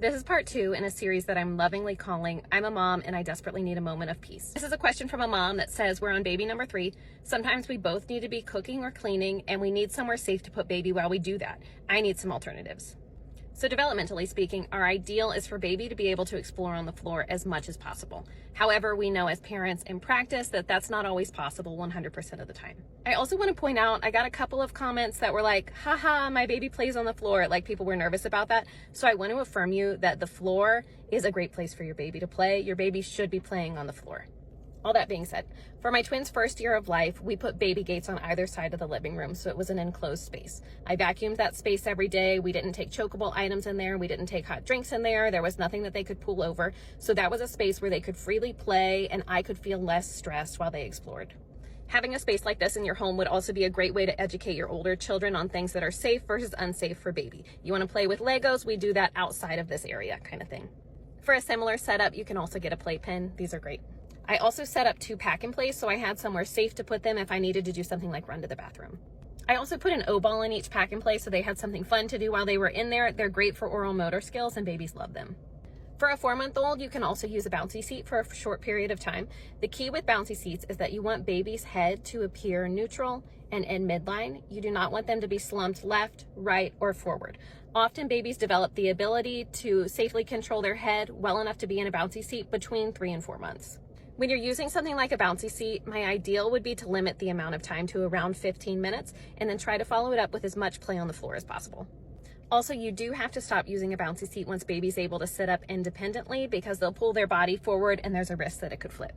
This is part 2 in a series that I'm lovingly calling I'm a Mom and I Desperately Need a Moment of Peace. This is a question from a mom that says, we're on baby number 3. Sometimes we both need to be cooking or cleaning and we need somewhere safe to put baby while we do that. I need some alternatives. So developmentally speaking, our ideal is for baby to be able to explore on the floor as much as possible. However, we know as parents in practice that that's not always possible 100% of the time. I also want to point out, I got a couple of comments that were like, haha, my baby plays on the floor, like people were nervous about that. So I want to affirm you that the floor is a great place for your baby to play. Your baby should be playing on the floor. All that being said, for my twins' first year of life, we put baby gates on either side of the living room, so it was an enclosed space. I vacuumed that space every day. We didn't take chokeable items in there. We didn't take hot drinks in there. There was nothing that they could pull over. So that was a space where they could freely play and I could feel less stressed while they explored. Having a space like this in your home would also be a great way to educate your older children on things that are safe versus unsafe for baby. You want to play with Legos? We do that outside of this area kind of thing. For a similar setup, you can also get a playpen. These are great. I also set up 2 pack and plays so I had somewhere safe to put them if I needed to do something like run to the bathroom. I also put an O-ball in each pack and play so they had something fun to do while they were in there. They're great for oral motor skills and babies love them. For a 4-month-old, you can also use a bouncy seat for a short period of time. The key with bouncy seats is that you want baby's head to appear neutral and in midline. You do not want them to be slumped left, right, or forward. Often babies develop the ability to safely control their head well enough to be in a bouncy seat between 3 and 4 months. When you're using something like a bouncy seat, my ideal would be to limit the amount of time to around 15 minutes and then try to follow it up with as much play on the floor as possible. Also, you do have to stop using a bouncy seat once baby's able to sit up independently because they'll pull their body forward and there's a risk that it could flip.